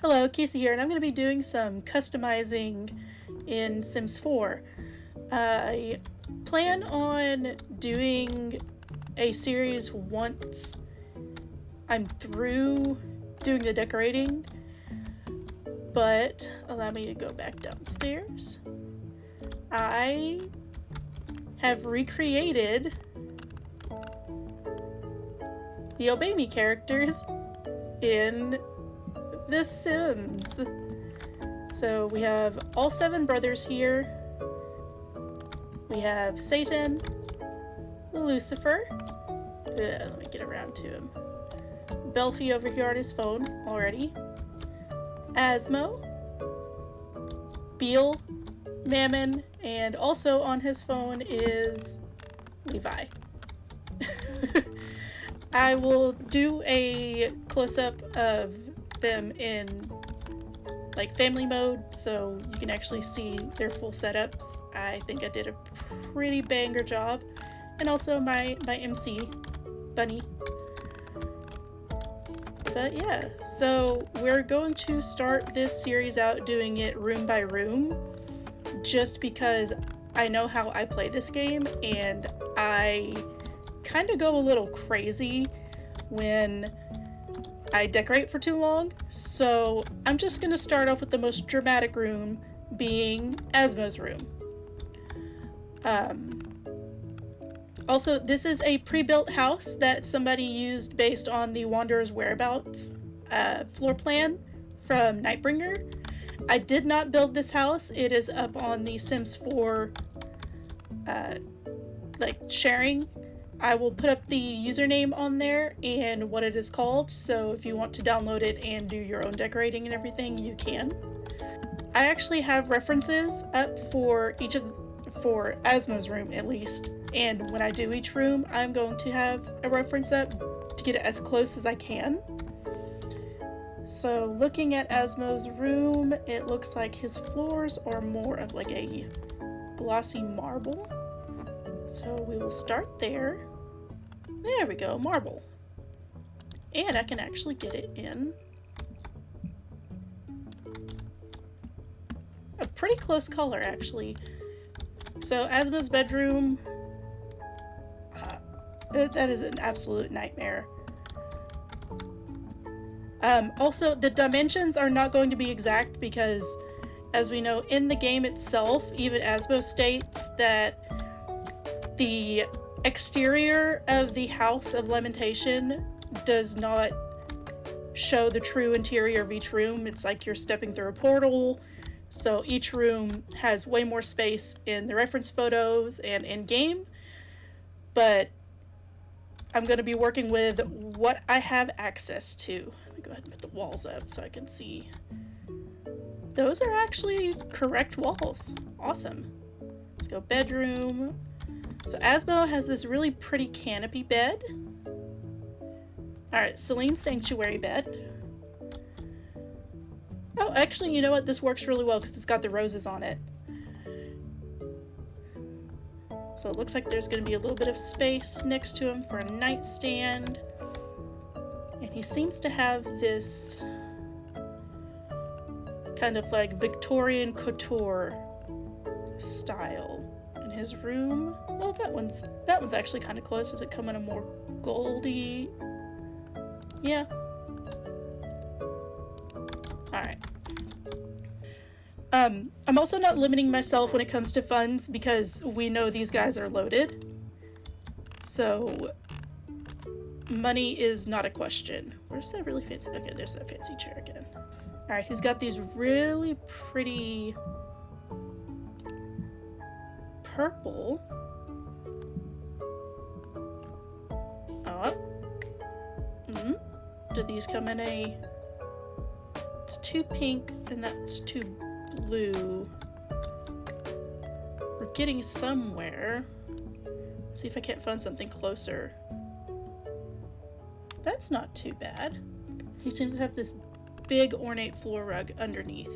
Hello, Casey here, and I'm going to be doing some customizing in Sims 4. I plan on doing a series once I'm through doing the decorating, but allow me to go back downstairs. I have recreated the Obey Me characters in The Sims. So we have all 7 brothers here. We have Satan, Lucifer, let me get around to him, Belfie over here on his phone already, Asmo, Beal, Mammon, and also on his phone is Levi. I will do a close-up of them in like family mode so you can actually see their full setups. I think I did a pretty banger job. And also my MC bunny. But yeah, so we're going to start this series out doing it room by room just because I know how I play this game and I kind of go a little crazy when I decorate for too long, so I'm just going to start off with the most dramatic room being Asmo's room. Also, this is a pre-built house that somebody used based on the Wanderer's Whereabouts floor plan from Nightbringer. I did not build this house. It is up on the Sims 4 sharing. I will put up the username on there and what it is called, so if you want to download it and do your own decorating and everything, you can. I actually have references up for Asmo's room at least, and when I do each room, I'm going to have a reference up to get it as close as I can. So looking at Asmo's room, it looks like his floors are more of like a glossy marble. So we will start there. There we go, marble. And I can actually get it in a pretty close color, actually. So Asmo's bedroom, that is an absolute nightmare. Also, the dimensions are not going to be exact because, as we know, in the game itself, even Asmo states that the exterior of the House of Lamentation does not show the true interior of each room. It's like you're stepping through a portal, so each room has way more space in the reference photos and in-game, but I'm going to be working with what I have access to. Let me go ahead and put the walls up so I can see. Those are actually correct walls. Awesome. Let's go bedroom. So Asmo has this really pretty canopy bed. Alright, Celine's sanctuary bed. Oh, actually, you know what? This works really well because it's got the roses on it. So it looks like there's going to be a little bit of space next to him for a nightstand. And he seems to have this kind of like Victorian couture style. His room. Well, that one's actually kind of close. Does it come in a more goldy? Yeah. Alright. I'm also not limiting myself when it comes to funds because we know these guys are loaded. So money is not a question. Where's that really fancy? Okay, there's that fancy chair again. Alright, he's got these really pretty purple. Do these come in a... It's 2 pink and that's 2 blue. We're getting somewhere. Let's see if I can't find something closer. That's not too bad. He seems to have this big ornate floor rug underneath,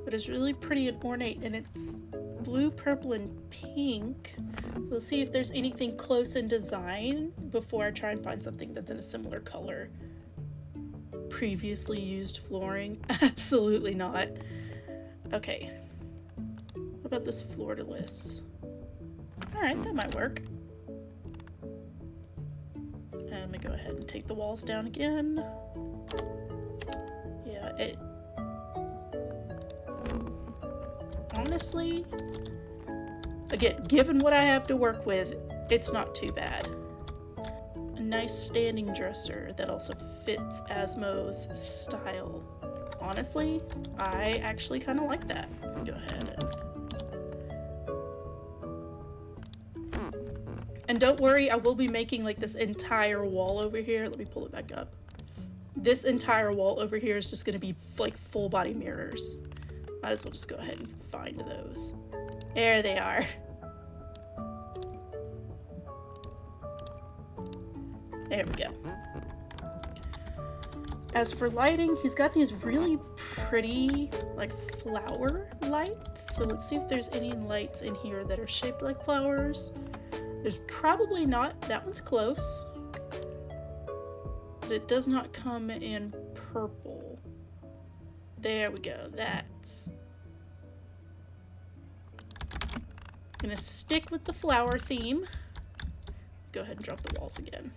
but it's really pretty and ornate, and it's blue, purple, and pink. So let's see if there's anything close in design before I try and find something that's in a similar color. previously used flooring? Absolutely not. Okay. What about this floor-to-less? Alright, that might work. And I'm gonna go ahead and take the walls down again. Yeah, it... honestly, again, given what I have to work with, it's not too bad. A nice standing dresser that also fits Asmo's style. Honestly, I actually kind of like that. Let me go ahead and don't worry, I will be making like this entire wall over here. Let me pull it back up. This entire wall over here is just going to be like full body mirrors. Might as well just go ahead and find those. There they are. There we go. As for lighting, he's got these really pretty, like, flower lights. So let's see if there's any lights in here that are shaped like flowers. There's probably not. That one's close. But it does not come in purple. There we go. That's... gonna stick with the flower theme. Go ahead and drop the walls again.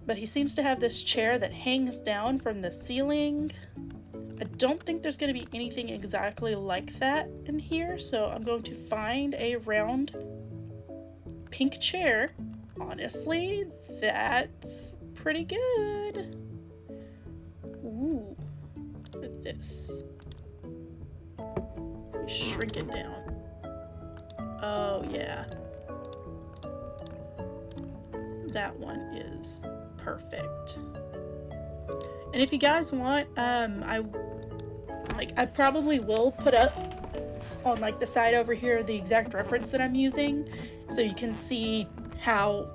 But he seems to have this chair that hangs down from the ceiling. I don't think there's going to be anything exactly like that in here, so I'm going to find a round pink chair. Honestly, that's pretty good. Ooh, look at this. Let me shrink it down. Oh, yeah. That one is perfect. And if you guys want, I probably will put up on like the side over here the exact reference that I'm using, so you can see how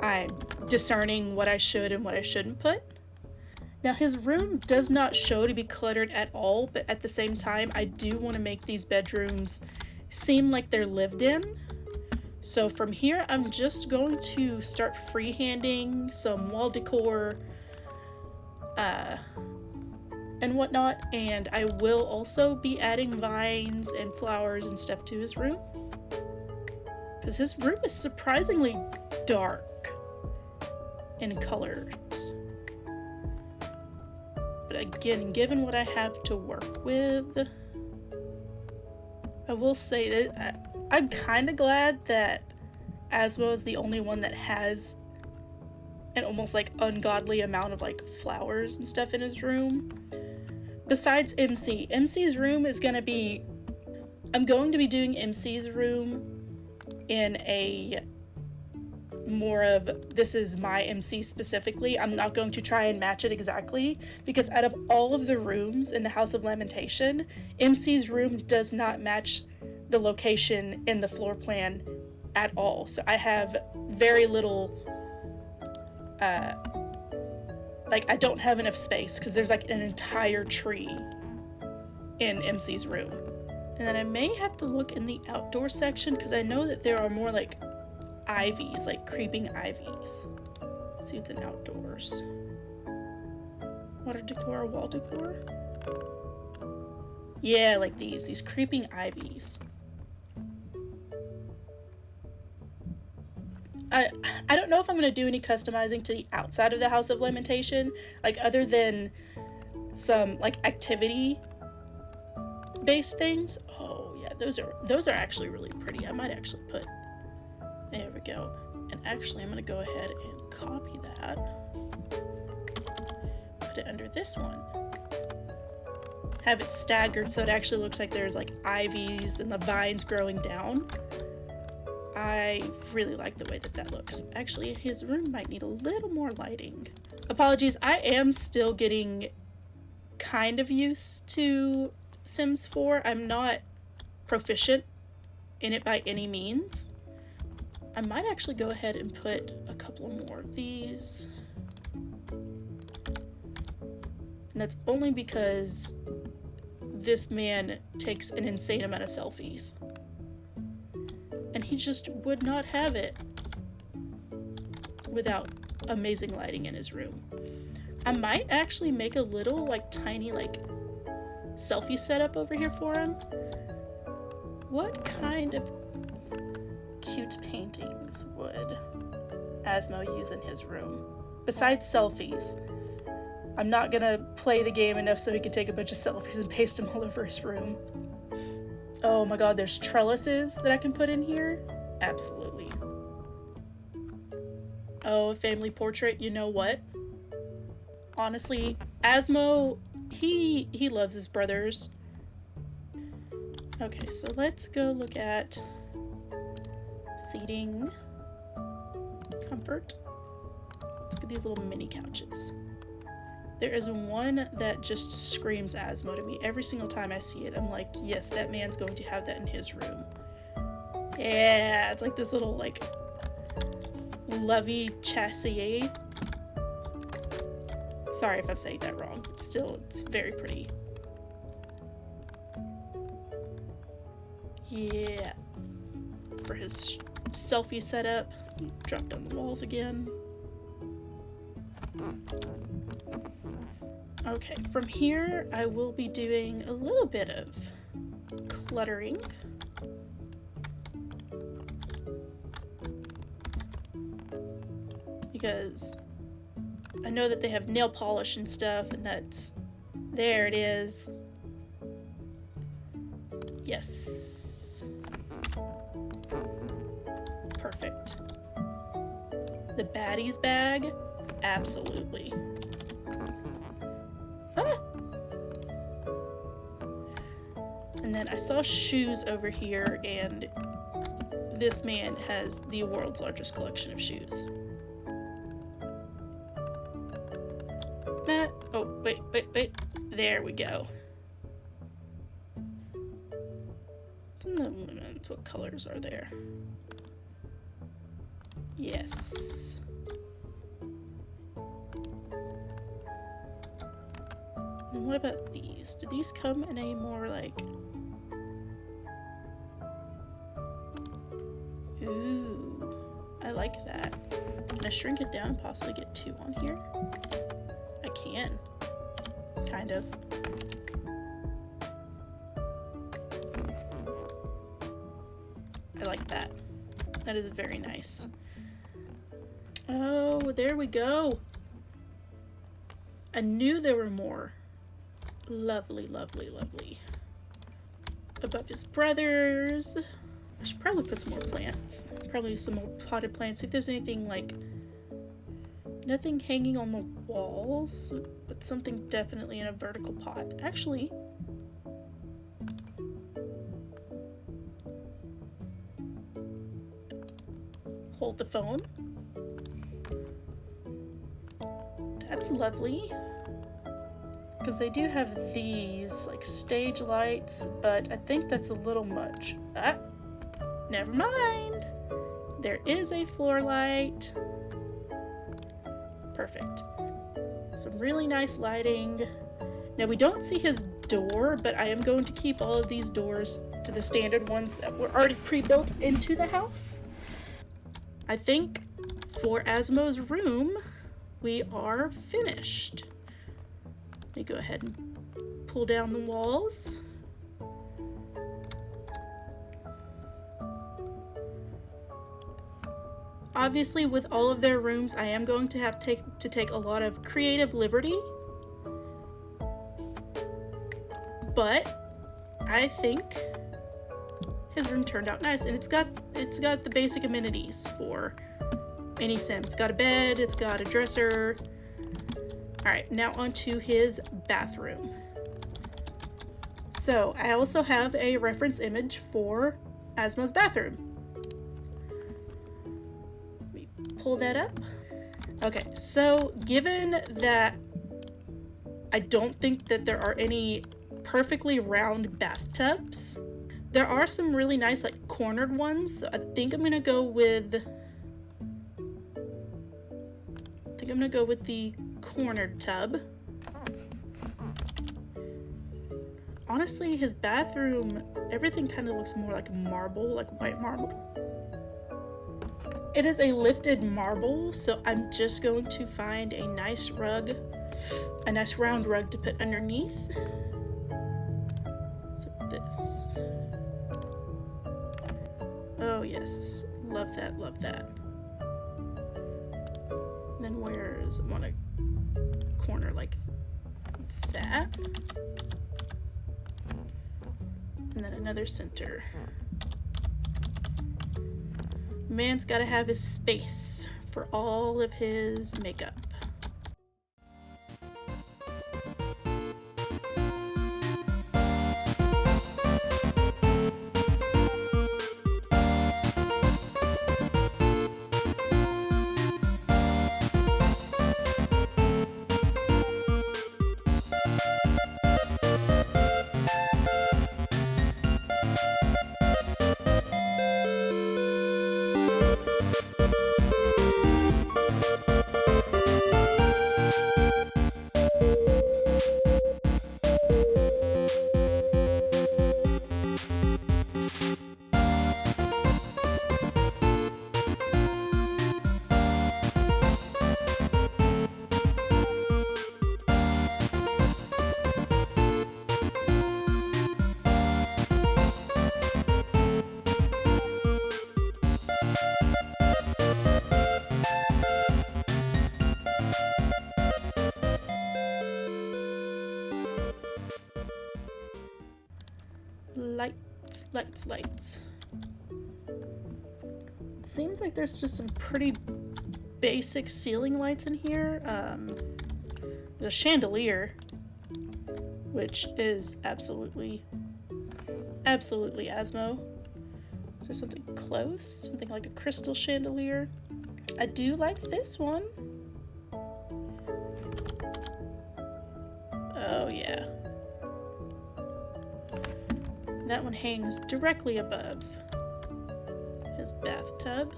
I'm discerning what I should and what I shouldn't put. Now his room does not show to be cluttered at all, but at the same time I do want to make these bedrooms seem like they're lived in. So from here I'm just going to start freehanding some wall decor and whatnot, and I will also be adding vines and flowers and stuff to his room, because his room is surprisingly dark in colors. But again, given what I have to work with, I will say that I'm kind of glad that Asmo is the only one that has an almost like ungodly amount of like flowers and stuff in his room. Besides MC. MC's room is gonna be... I'm going to be doing MC's room in a more of, this is my MC specifically. I'm not going to try and match it exactly, because out of all of the rooms in the House of Lamentation, MC's room does not match the location in the floor plan at all. So I have very little, like I don't have enough space because there's like an entire tree in MC's room. And then I may have to look in the outdoor section because I know that there are more like ivies, like creeping ivies. Let's see what's in outdoors. Water decor, wall decor. Yeah, like these creeping ivies. I don't know if I'm going to do any customizing to the outside of the House of Lamentation, like other than some like activity based things. Oh yeah, those are actually really pretty. I might actually put, there we go. And actually I'm going to go ahead and copy that, put it under this one, have it staggered so it actually looks like there's like ivies and the vines growing down. I really like the way that looks. Actually, his room might need a little more lighting. Apologies, I am still getting kind of used to Sims 4. I'm not proficient in it by any means. I might actually go ahead and put a couple more of these. And that's only because this man takes an insane amount of selfies. And he just would not have it without amazing lighting in his room. I might actually make a little like tiny like selfie setup over here for him. What kind of cute paintings would Asmo use in his room? Besides selfies. I'm not gonna play the game enough so he can take a bunch of selfies and paste them all over his room. Oh my god, there's trellises that I can put in here? Absolutely. Oh, a family portrait, you know what? Honestly, Asmo, he loves his brothers. Okay, so let's go look at seating, comfort. Look at these little mini couches. There is one that just screams Asmo to me. Every single time I see it, I'm like, yes, that man's going to have that in his room. Yeah, it's like this little, like, lovey chassis. Sorry if I'm saying that wrong, but still, it's very pretty. Yeah. For his selfie setup, drop down the walls again. Okay, from here I will be doing a little bit of cluttering. Because I know that they have nail polish and stuff, and that's... There it is. Yes. Perfect. The baddies bag? Absolutely. Ah! And then I saw shoes over here, and this man has the world's largest collection of shoes. Oh, wait. There we go. What colors are there? Yes. And what about these? Do these come in a more like... Ooh, I like that. Can I shrink it down and possibly get 2 on here? I can. Kind of. I like that. That is very nice. Oh, there we go. I knew there were more. Lovely, lovely, lovely. Above his brothers. I should probably put some more plants. Probably some more potted plants. See if there's anything like... Nothing hanging on the walls, but something definitely in a vertical pot. Actually... Hold the phone. That's lovely. Because they do have these, like, stage lights, but I think that's a little much. Ah, never mind. There is a floor light. Perfect. Some really nice lighting. Now, we don't see his door, but I am going to keep all of these doors to the standard ones that were already pre-built into the house. I think for Asmo's room, we are finished. Let me go ahead and pull down the walls. Obviously, with all of their rooms, I am going to have to take a lot of creative liberty. But I think his room turned out nice, and it's got the basic amenities for any sim. It's got a bed, it's got a dresser. All right, now onto his bathroom. So I also have a reference image for Asmo's bathroom. Let me pull that up. Okay, so given that I don't think that there are any perfectly round bathtubs, there are some really nice, like, cornered ones. So I think I'm gonna go with the cornered tub. Honestly, his bathroom, everything kind of looks more like marble, like white marble. it is a lifted marble, so I'm just going to find a nice rug, a nice round rug to put underneath. So this. Oh yes, love that, love that. And then where's, I want a corner like that. And then another center. Man's gotta have his space for all of his makeup. Lights, lights, lights. It seems like there's just some pretty basic ceiling lights in here. There's a chandelier, which is absolutely Asmo. Is there something close? Something like a crystal chandelier? I do like this one. Oh yeah. That one hangs directly above his bathtub.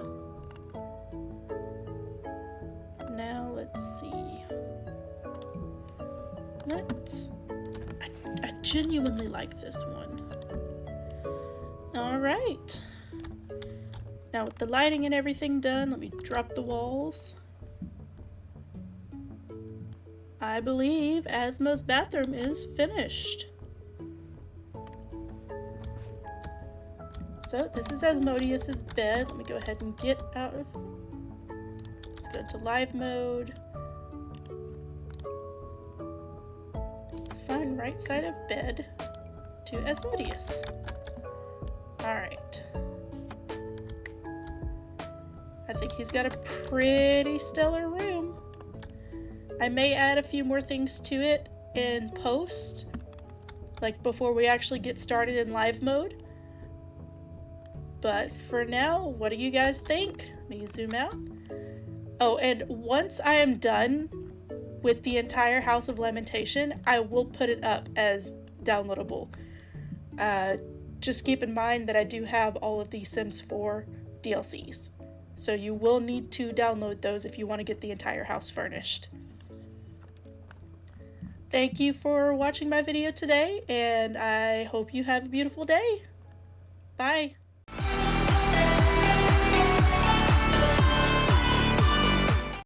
Now let's see. I genuinely like this one. Alright. Now with the lighting and everything done, let me drop the walls. I believe Asmo's bathroom is finished. So this is Asmodeus's bed. Let me go ahead and get out of. Let's go to live mode. Assign right side of bed to Asmodeus. Alright. I think he's got a pretty stellar room. I may add a few more things to it in post, like before we actually get started in live mode. But for now, what do you guys think? Let me zoom out. Oh, and once I am done with the entire House of Lamentation, I will put it up as downloadable. Just keep in mind that I do have all of the Sims 4 DLCs. So you will need to download those if you want to get the entire house furnished. Thank you for watching my video today, and I hope you have a beautiful day. Bye.